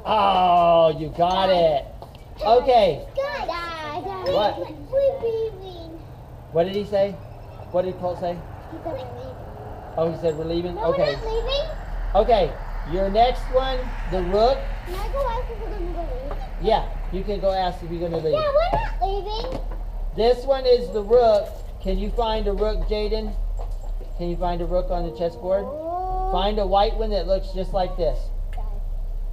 Oh, you got it. Okay. What? What did he say? What did Colt say? Oh, he said we're leaving? No, okay. we're not leaving. Okay, your next one, the rook. Can I go ask if we're going to leave? Yeah, you can go ask if you're going to leave. Yeah, we're not leaving. This one is the rook. Can you find a rook, Jaden? Can you find a rook on the chessboard? Find a white one that looks just like this. Die.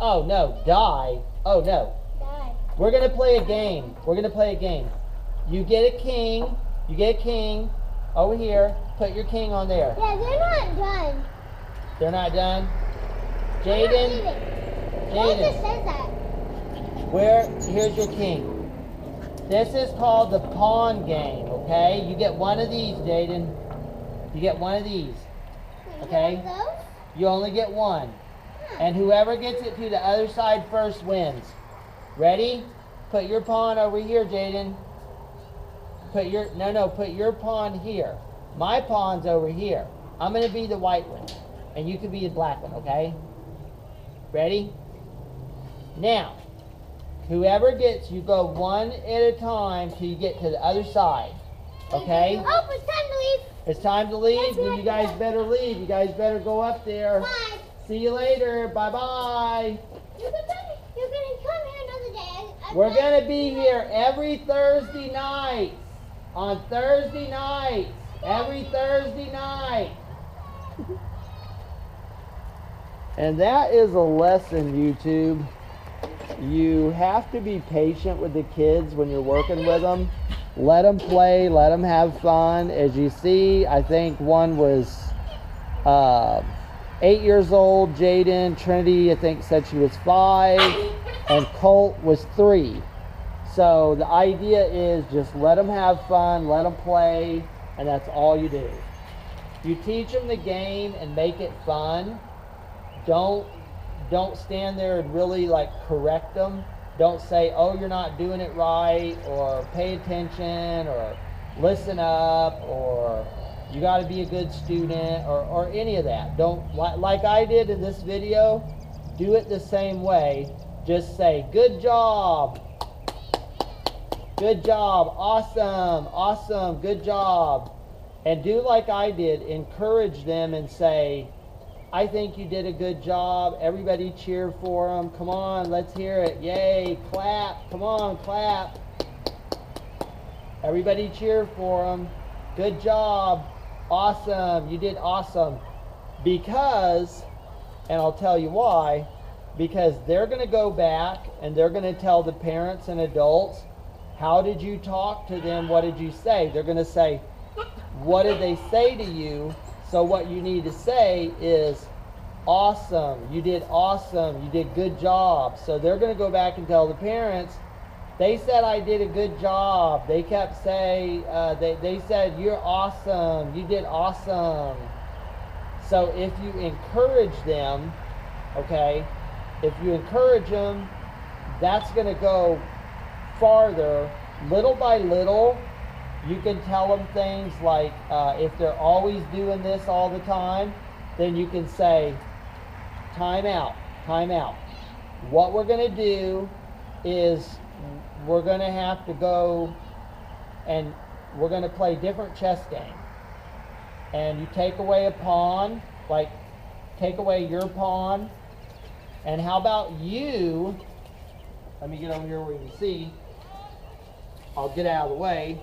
Oh, no. Die. Oh, no. Die. We're going to play a game. We're going to play a game. You get a king. You get a king over here. Put your king on there. Yeah, they're not done. They're not done? They're not Jaden? leaving. It just says that. Here's your king. This is called the pawn game, okay? You get one of these, Jaden. You get one of these, okay? You only get one. And whoever gets it to the other side first wins. Ready? Put your pawn over here, Jaden. Put your pawn here. My pawn's over here. I'm going to be the white one. And you can be the black one, okay? Ready? Now, whoever gets, you go one at a time till you get to the other side. Okay? Oh, it's time to leave. It's time to leave? Then you guys better leave. You guys better go up there. Bye. See you later. Bye-bye. You're going to come here another day. We're going to be here every Thursday night. On Thursday nights. Every Thursday night. And that is a lesson, YouTube. You have to be patient with the kids when you're working with them. Let them play, let them have fun. As you see, I think one was 8 years old. Jaden, Trinity, I think said she was 5. And Colt was 3. So the idea is just let them have fun, let them play, and that's all you do. You teach them the game and make it fun. Don't stand there and really like correct them. Don't say, oh, you're not doing it right, or pay attention, or listen up, or you got to be a good student, or any of that. Don't, like I did in this video, do it the same way. Just say, good job, awesome, awesome, good job. And do like I did, encourage them and say, I think you did a good job. Everybody cheer for them. Come on, let's hear it. Yay, clap. Come on, clap. Everybody cheer for them. Good job. Awesome. You did awesome. Because, and I'll tell you why, because they're going to go back and they're going to tell the parents and adults, how did you talk to them? What did you say? They're going to say, what did they say to you? So what you need to say is, awesome, you did awesome, you did good job. So they're going to go back and tell the parents, they said I did a good job. They kept saying, they said, you're awesome, you did awesome. So if you encourage them, okay, if you encourage them, that's going to go farther. Little by little, you can tell them things like, if they're always doing this all the time, then you can say, time out, time out. What we're going to do is we're going to have to go and we're going to play different chess game. And you take away a pawn, like take away your pawn. And how about you, let me get over here where you can see. I'll get out of the way.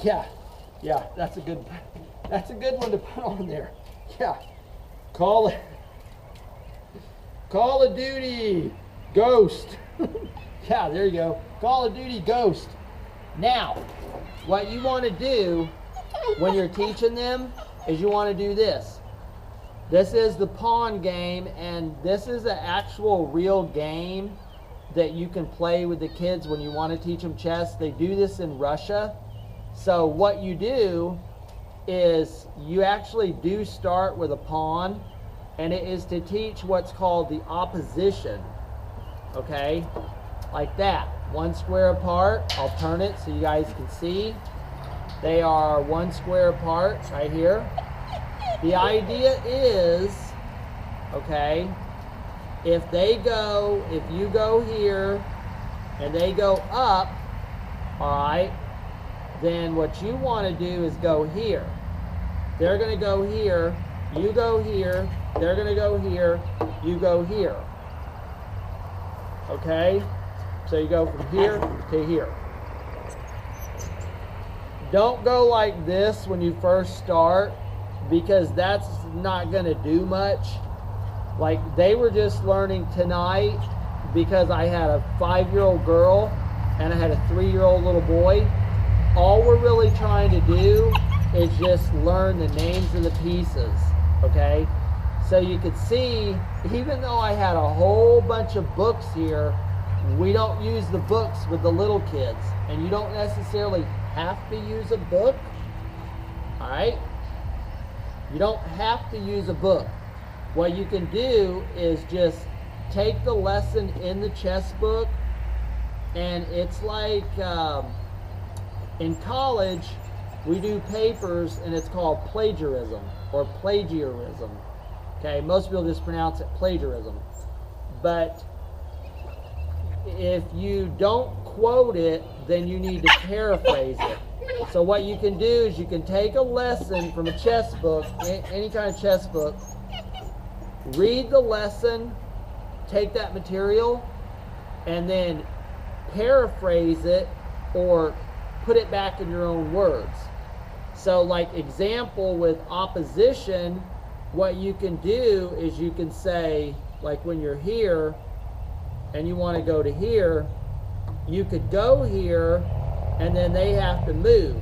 Yeah, that's a good one to put on there. Yeah, Call of Duty Ghost. Yeah, there you go. Call of Duty Ghost. Now, what you want to do when you're teaching them is you want to do this. This is the pawn game, and this is an actual real game that you can play with the kids when you want to teach them chess. They do this in Russia. So what you do is you actually do start with a pawn, and it is to teach what's called the opposition. Okay? Like that. One square apart. I'll turn it so you guys can see. They are one square apart right here. The idea is okay, if you go here and they go up, all right, then what you want to do is go here. They're going to go here, you go here, they're going to go here, you go here. Okay? So you go from here to here. Don't go like this when you first start, because that's not going to do much. Like, they were just learning tonight because I had a 5-year-old girl and I had a 3-year-old little boy. All we're really trying to do is just learn the names of the pieces, okay? So you could see, even though I had a whole bunch of books here, we don't use the books with the little kids. And you don't necessarily have to use a book, all right? You don't have to use a book. What you can do is just take the lesson in the chess book, and it's like in college we do papers and it's called plagiarism or plagiarism. Okay, most people just pronounce it plagiarism. But if you don't quote it, then you need to paraphrase it. So what you can do is you can take a lesson from a chess book, any kind of chess book, read the lesson, take that material, and then paraphrase it or put it back in your own words. So like example with opposition, what you can do is you can say, like when you're here and you want to go to here, you could go here and then they have to move.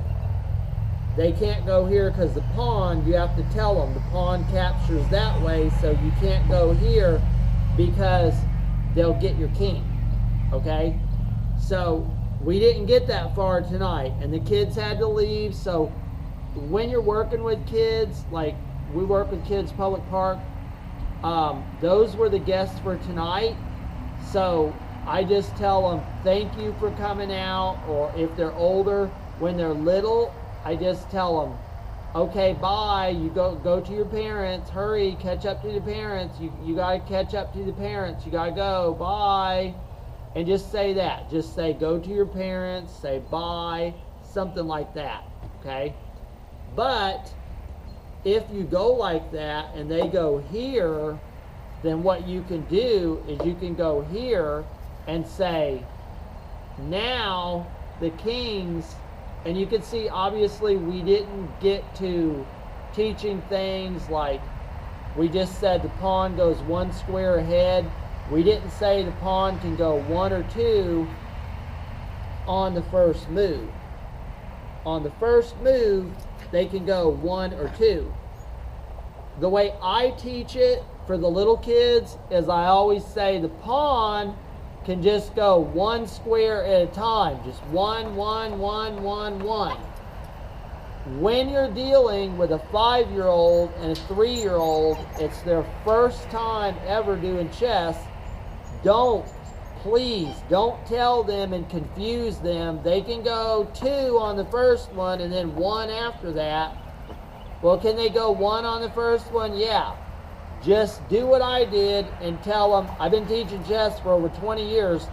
They can't go here because the pawn, you have to tell them the pawn captures that way, so you can't go here because they'll get your king, okay? So we didn't get that far tonight and the kids had to leave. So when you're working with kids, like we work with kids public park, those were the guests for tonight. So I just tell them thank you for coming out, or if they're older, when they're little, I just tell them, okay, bye, you go to your parents, hurry, catch up to the parents, you gotta catch up to the parents, you gotta go, bye. And just say that, just say go to your parents, say bye, something like that, okay? But if you go like that and they go here, then what you can do is you can go here and say, now the kings, and you can see obviously we didn't get to teaching things like, we just said the pawn goes 1 square ahead. We didn't say the pawn can go 1 or 2 on the first move. On the first move, they can go 1 or 2. The way I teach it for the little kids is I always say the pawn can just go 1 square at a time, just 1, 1, 1, 1, 1. When you're dealing with a 5-year-old and a 3-year-old, it's their first time ever doing chess. Please don't tell them and confuse them. They can go 2 on the first one and then 1 after that. Well, can they go 1 on the first one? Yeah. Just do what I did and tell them, I've been teaching chess for over 20 years,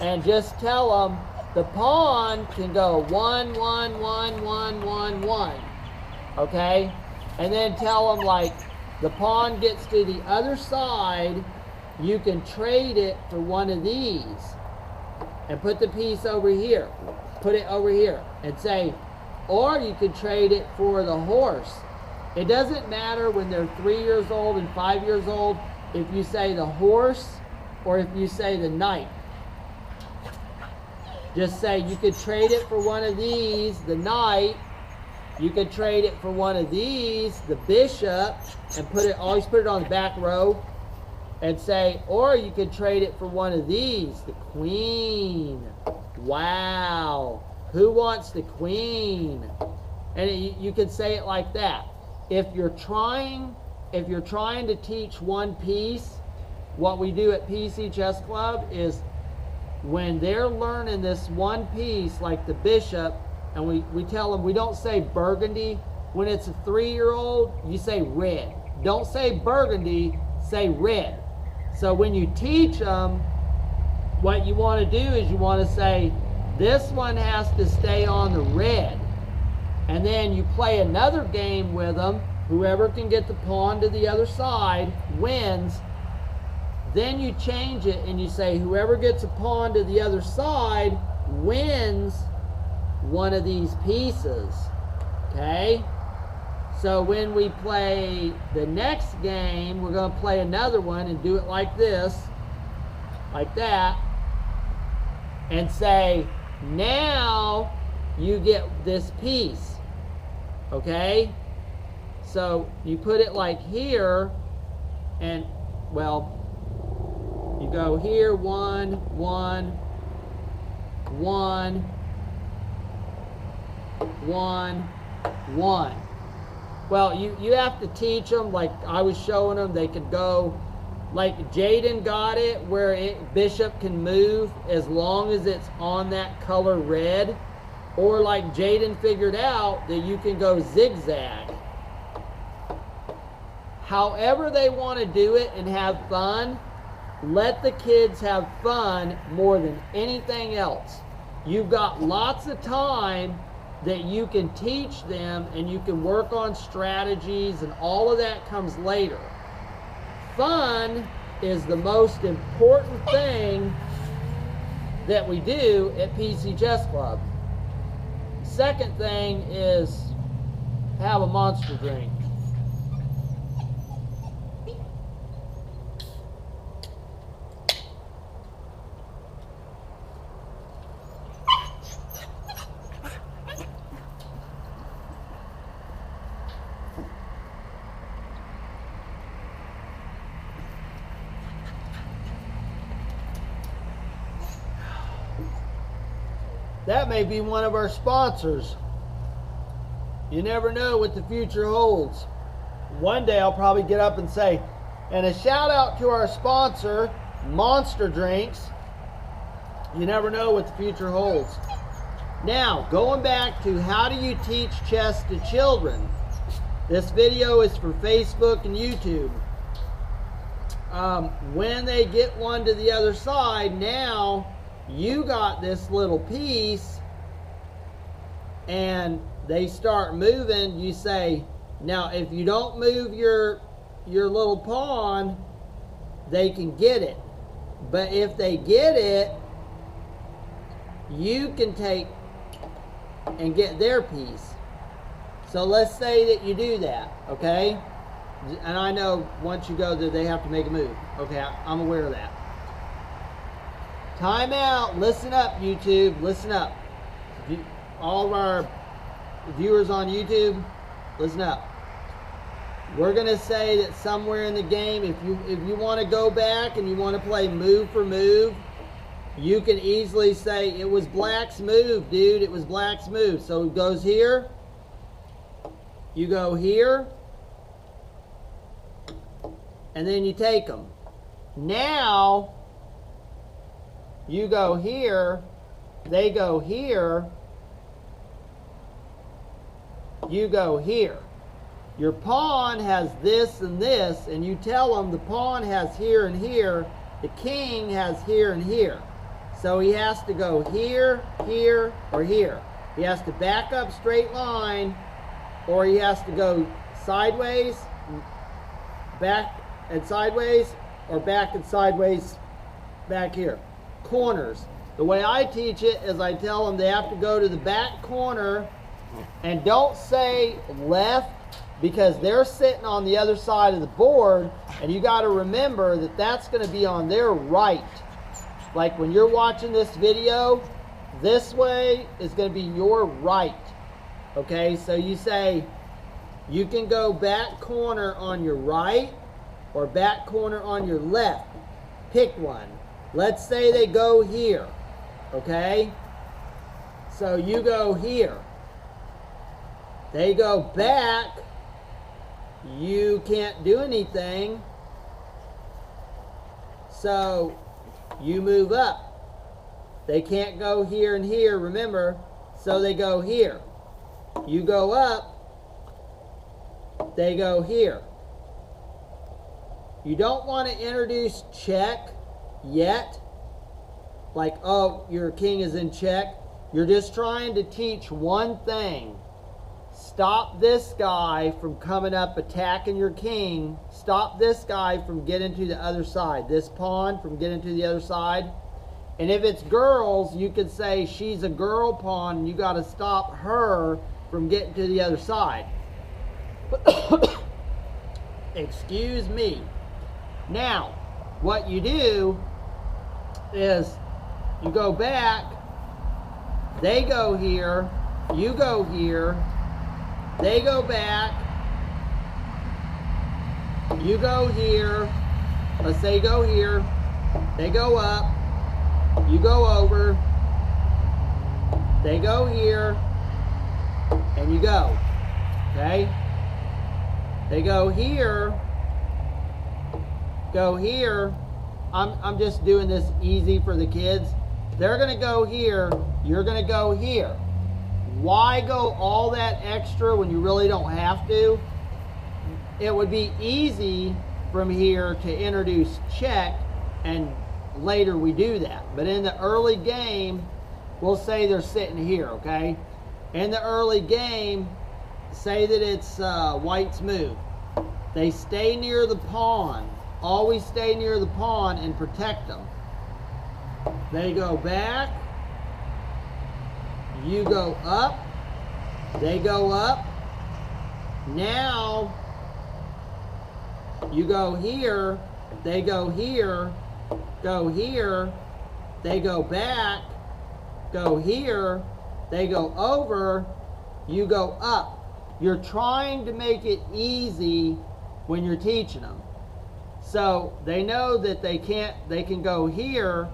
and just tell them the pawn can go 1, 1, 1, 1, 1, 1, okay? And then tell them, like, the pawn gets to the other side, you can trade it for one of these and put the piece over here, put it over here and say, or you could trade it for the horse. It doesn't matter when they're 3 years old and 5 years old if you say the horse or if you say the knight. Just say you could trade it for one of these, the knight. You could trade it for one of these, the bishop, and always put it on the back row. And say, or you could trade it for one of these, the queen. Wow, who wants the queen? And you could say it like that. If you're trying to teach one piece, what we do at PC Chess Club is when they're learning this one piece, like the bishop, and we tell them, we don't say burgundy. When it's a 3-year-old, you say red. Don't say burgundy, say red. So when you teach them, what you want to do is you want to say, this one has to stay on the red. And then you play another game with them. Whoever can get the pawn to the other side wins. Then you change it and you say, whoever gets a pawn to the other side wins one of these pieces. Okay? So when we play the next game, we're going to play another one and do it like this, like that, and say, now you get this piece. Okay? So you put it like here, and, well, you go here, 1, 1, 1, 1, 1. Well, you have to teach them, like I was showing them, they could go, like Jaden got it, where Bishop can move as long as it's on that color red. Or like Jaden figured out that you can go zigzag. However they want to do it and have fun, let the kids have fun more than anything else. You've got lots of time that you can teach them, and you can work on strategies, and all of that comes later. Fun is the most important thing that we do at PC Chess Club. Second thing is have a monster drink. That may be one of our sponsors. You never know what the future holds. One day I'll probably get up and say, and a shout out to our sponsor, Monster Drinks. You never know what the future holds. Now, going back to how do you teach chess to children? This video is for Facebook and YouTube. When they get one to the other side, now you got this little piece and they start moving. You say, now if you don't move your little pawn, they can get it. But if they get it, you can take and get their piece. So let's say that you do that, okay? And I know once you go there, they have to make a move. Okay, I'm aware of that. Time out. Listen up, YouTube. Listen up. All of our viewers on YouTube, listen up. We're going to say that somewhere in the game, if you want to go back and you want to play move for move, you can easily say, it was black's move, dude. It was black's move. So it goes here. You go here. And then you take them. Now, you go here, they go here, you go here. Your pawn has this and this, and you tell them the pawn has here and here, the king has here and here. So he has to go here, here, or here. He has to back up straight line, or he has to go sideways, back and sideways, or back and sideways back here. Corners. The way I teach it is I tell them they have to go to the back corner, and don't say left, because they're sitting on the other side of the board, and you got to remember that that's going to be on their right. Like when you're watching this video, this way is going to be your right. Okay, so you say you can go back corner on your right or back corner on your left. Pick one. Let's say they go here, okay? So you go here. They go back. You can't do anything. So you move up. They can't go here and here, remember? So they go here. You go up. They go here. You don't want to introduce check yet. Like, oh, your king is in check. You're just trying to teach one thing. Stop this guy from coming up attacking your king. Stop this guy from getting to the other side. This pawn from getting to the other side. And if it's girls, you could say she's a girl pawn and you got to stop her from getting to the other side. Excuse me. Now, what you do is you go back, they go here, you go here, they go back, you go here, let's say go here, they go up, you go over, they go here, and you go, okay? They go here, I'm just doing this easy for the kids. They're gonna go here, you're gonna go here. Why go all that extra when you really don't have to? It would be easy from here to introduce check, and later we do that. But in the early game, we'll say they're sitting here, okay? In the early game, say that it's white's move. They stay near the pawn. Always stay near the pawn and protect them. They go back. You go up. They go up. Now, you go here. They go here. Go here. They go back. Go here. They go over. You go up. You're trying to make it easy when you're teaching them. So they know that they can go here,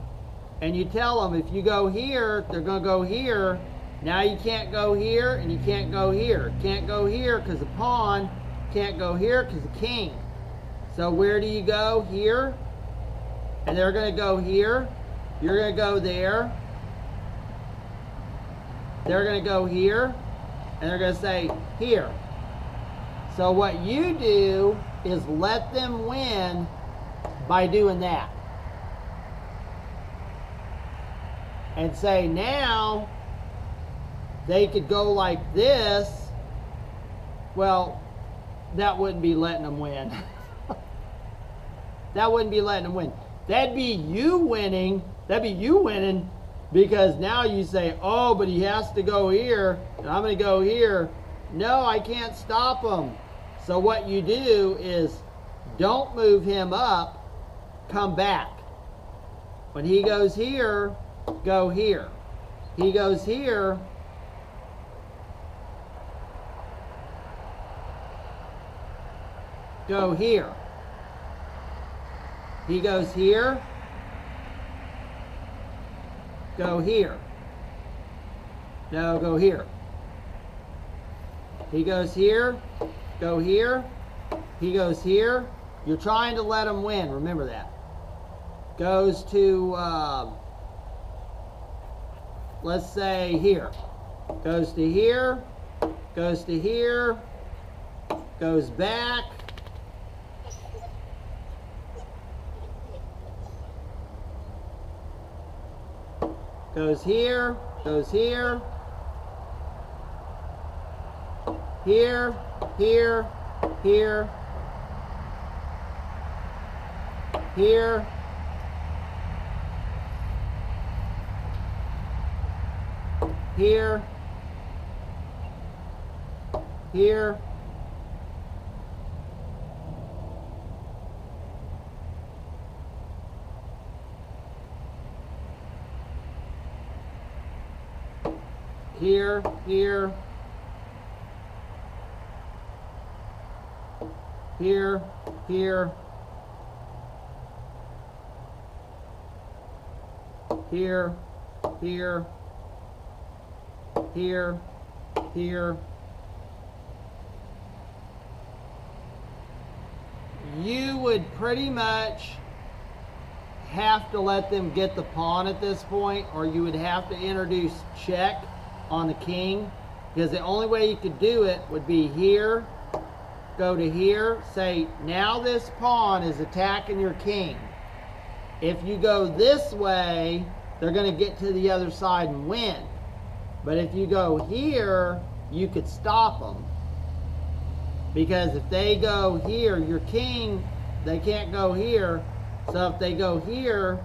and you tell them if you go here, they're going to go here. Now you can't go here, and you can't go here. Can't go here because the pawn, can't go here because the king. So where do you go? Here. And they're going to go here. You're going to go there. They're going to go here, and they're going to say here. So what you do is let them win by doing that. And say now they could go like this. Well, that wouldn't be letting them win. That wouldn't be letting them win. That'd be you winning. That'd be you winning, because now you say, oh, but he has to go here, and I'm going to go here. No, I can't stop him. So what you do is don't move him up, come back. When he goes here, go here. He goes here, go here. He goes here, go here. No, go here. He goes here, go here. He goes here. You're trying to let him win. Remember that. Goes to, let's say here. Goes to here. Goes to here. Goes back. Goes here. Goes here. Here. Here. Here. Here. Here. Here. Here, here. Here, here. Here, here. Here, here. You would pretty much have to let them get the pawn at this point, or you would have to introduce check on the king, because the only way you could do it would be here, go to here. Say, now this pawn is attacking your king. If you go this way, they're going to get to the other side and win. But if you go here, you could stop them. Because if they go here, your king, they can't go here. So if they go here,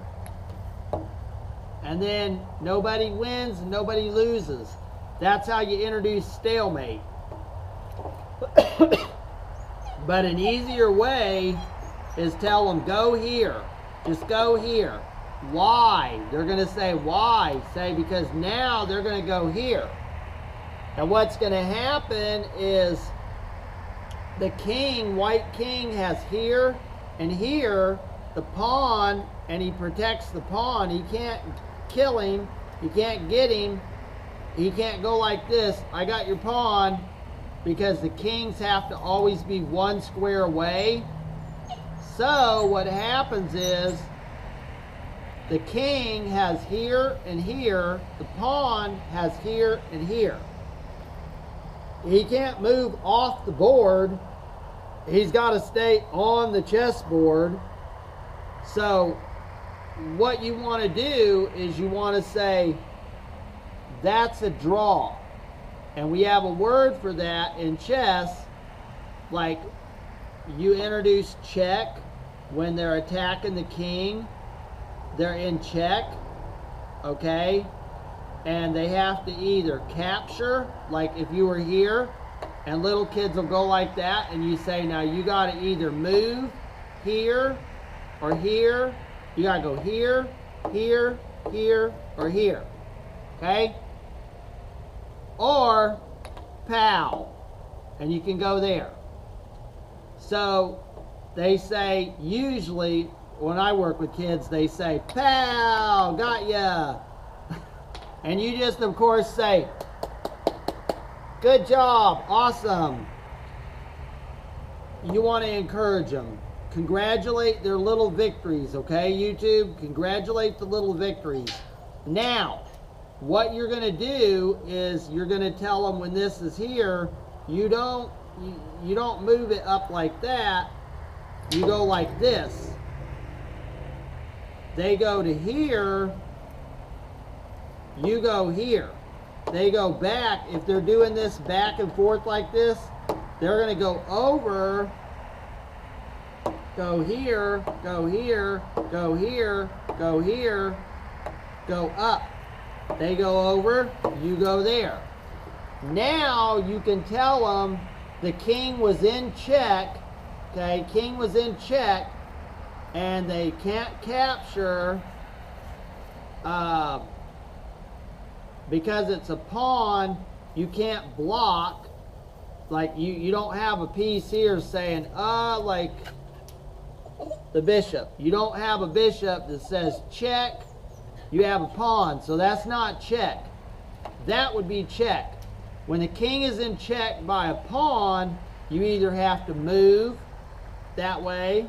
and then nobody wins and nobody loses. That's how you introduce stalemate. But an easier way is tell them, go here. Just go here. Why? They're going to say, why? Say, because now they're going to go here. And what's going to happen is the king, white king, has here and here the pawn, and he protects the pawn. He can't kill him. You can't get him. He can't go like this. I got your pawn, because the kings have to always be one square away. So what happens is the king has here and here. The pawn has here and here. He can't move off the board. He's got to stay on the chessboard. So what you want to do is you want to say, that's a draw. And we have a word for that in chess, like you introduce check when they're attacking the king. They're in check, okay? And they have to either capture, like if you were here, and little kids will go like that, and you say, now you got to either move here or here. You got to go here, here, here, or here, okay? Or pow, and you can go there. So they say, usually when I work with kids, they say, pow, got ya. And you just, of course, say, good job, awesome. You want to encourage them. Congratulate their little victories, okay, YouTube? Congratulate the little victories. Now, what you're going to do is you're going to tell them when this is here, you don't move it up like that. You go like this. They go to here. You go here. They go back. If they're doing this back and forth like this, they're going to go over, go here, go here, go here, go here, go up. They go over, you go there. Now you can tell them the king was in check, okay, king was in check, and they can't capture because it's a pawn. You can't block, like you don't have a piece here saying, like the bishop. You don't have a bishop that says check. You have a pawn, so that's not check. That would be check. When the king is in check by a pawn, you either have to move that way,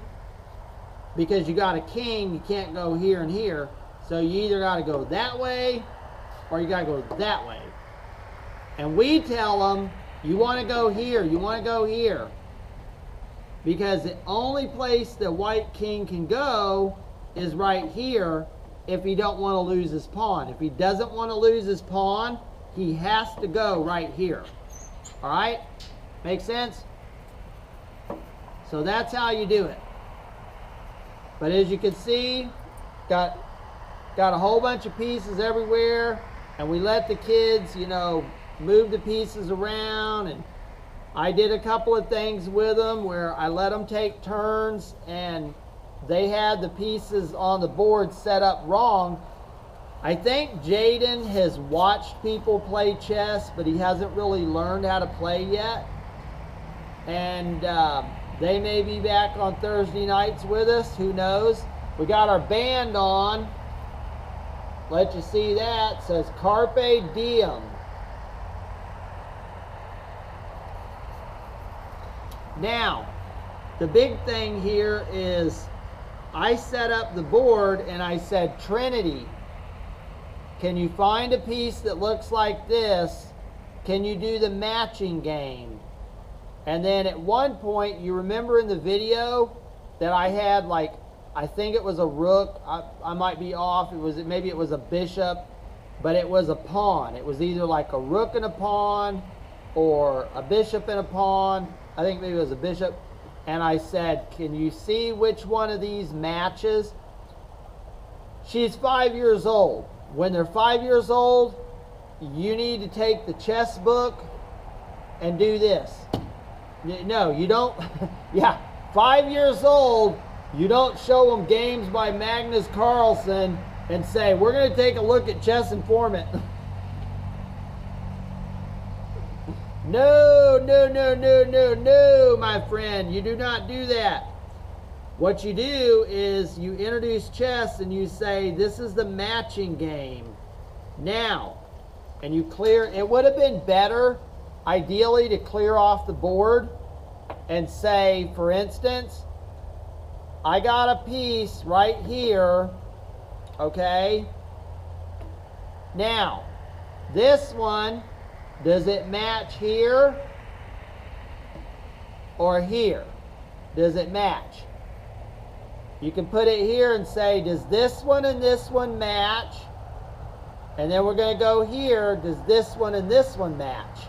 because you got a king, you can't go here and here. So you either got to go that way, or you got to go that way. And we tell them, you want to go here, you want to go here. Because the only place the white king can go is right here, if he don't want to lose his pawn. If he doesn't want to lose his pawn, he has to go right here. All right? Make sense? So that's how you do it. But as you can see, got a whole bunch of pieces everywhere, and we let the kids, move the pieces around, and I did a couple of things with them where I let them take turns, and they had the pieces on the board set up wrong. I think Jaden has watched people play chess, but he hasn't really learned how to play yet. And they may be back on Thursday nights with us. Who knows? We got our band on. Let you see that. It says Carpe Diem. Now, the big thing here is I set up the board and I said, Trinity, can you find a piece that looks like this? Can you do the matching game? And then at one point, you remember in the video that I had, like, I think it was a rook. I might be off. Maybe it was a bishop, but it was a pawn. It was either like a rook and a pawn or a bishop and a pawn. I think maybe it was a bishop. And I said, can you see which one of these matches? She's 5 years old. When they're 5 years old, you need to take the chess book and do this. No, you don't. Yeah, 5 years old, you don't show them games by Magnus Carlsen and say, we're going to take a look at Chess Informant. No, no, no, no, no, no, my friend. You do not do that. What you do is you introduce chess and you say, this is the matching game. Now, and you clear. It would have been better, ideally, to clear off the board and say, for instance, I got a piece right here, okay? Now, this one, does it match here or here? Does it match? You can put it here and say, does this one and this one match? And then we're going to go here, does this one and this one match?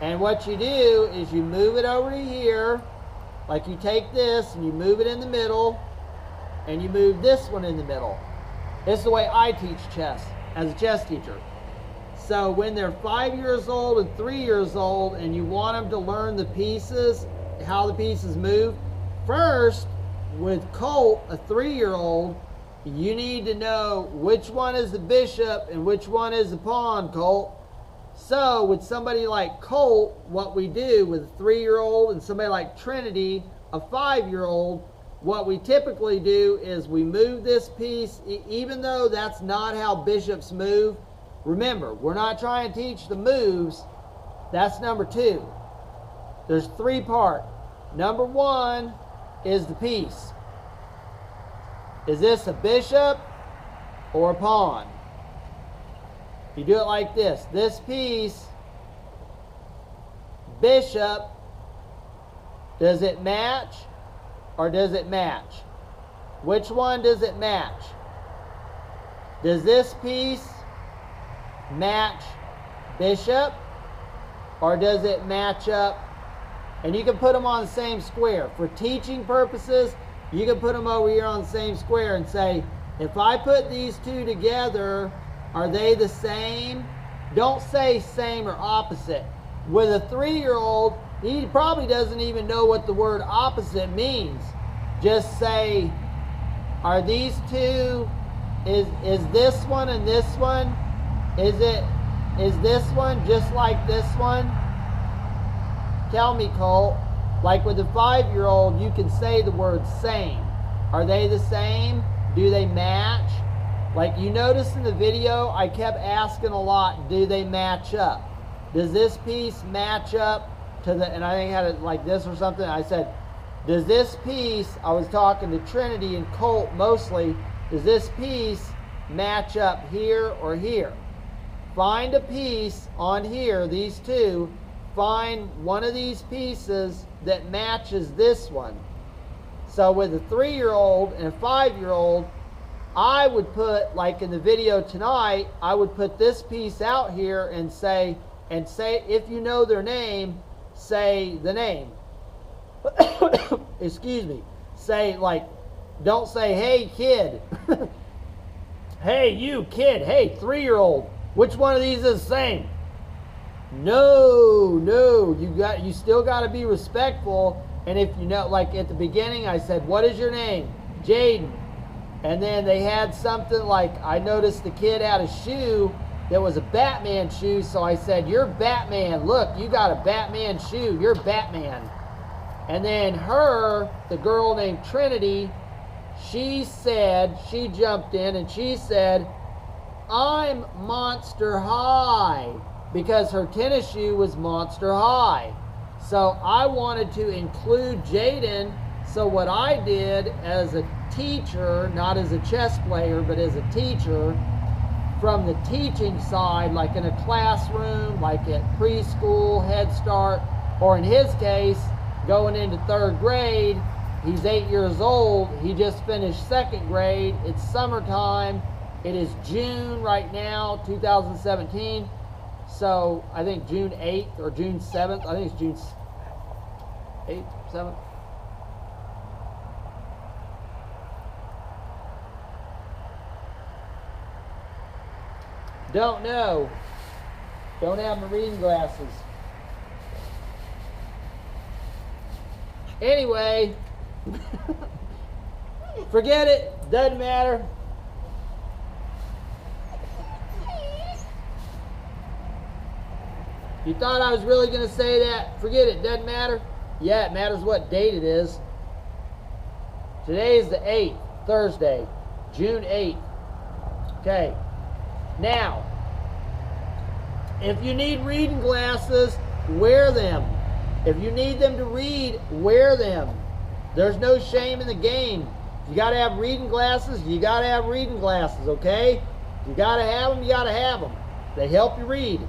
And what you do is you move it over to here, like you take this and you move it in the middle, and you move this one in the middle. This is the way I teach chess as a chess teacher. So when they're 5 years old and 3 years old and you want them to learn the pieces, how the pieces move, first, with Colt, a 3-year-old, you need to know which one is the bishop and which one is the pawn, Colt. So with somebody like Colt, what we do with a 3-year-old and somebody like Trinity, a 5-year-old, what we typically do is we move this piece, even though that's not how bishops move. Remember, we're not trying to teach the moves. That's number 2. There's 3 parts. Number 1 is the piece. Is this a bishop or a pawn? You do it like this. This piece, bishop, does it match or does it match? Which one does it match? Does this piece match bishop or does it match up? And you can put them on the same square. For teaching purposes, you can put them over here on the same square and say, if I put these two together, are they the same? Don't say same or opposite. With a 3-year-old, he probably doesn't even know what the word opposite means. Just say, are these two, is this one and this one, is this one just like this one? Tell me, Colt. Like with a 5-year-old, you can say the word same. Are they the same? Do they match? Like you notice in the video, I kept asking a lot, do they match up? Does this piece match up to the, and I think I had it like this or something. I said, does this piece, I was talking to Trinity and Colt mostly, does this piece match up here or here? Find a piece on here, these two, find one of these pieces that matches this one. So with a 3-year-old and a 5-year-old, I would put, like in the video tonight, I would put this piece out here and say, if you know their name, say the name. Excuse me. Say, like, don't say, hey you kid. Hey you kid, hey 3-year-old, which one of these is the same? No, you still got to be respectful. And if you know, like at the beginning, I said, what is your name? Jaden. And then they had something like, I noticed the kid had a shoe that was a Batman shoe. So I said, you're Batman. Look, you got a Batman shoe. You're Batman. And then the girl named Trinity, she jumped in and she said, I'm Monster High. Because her tennis shoe was Monster High. So I wanted to include Jaden. So what I did as a teacher, not as a chess player, but as a teacher, from the teaching side, like in a classroom, like at preschool, Head Start, or in his case, going into 3rd grade. He's 8 years old. He just finished 2nd grade. It's summertime. It is June right now, 2017. So I think June 8th or June 7th. I think it's June 8th, 7th. Don't know. Don't have my reading glasses. Anyway, forget it. Doesn't matter. You thought I was really going to say that? Forget it. Doesn't matter. Yeah, it matters what date it is. Today is the 8th, Thursday, June 8th. Okay. Now, if you need reading glasses, wear them. If you need them to read, wear them. There's no shame in the game. You got to have reading glasses, you got to have reading glasses, okay? You got to have them, you got to have them. They help you read.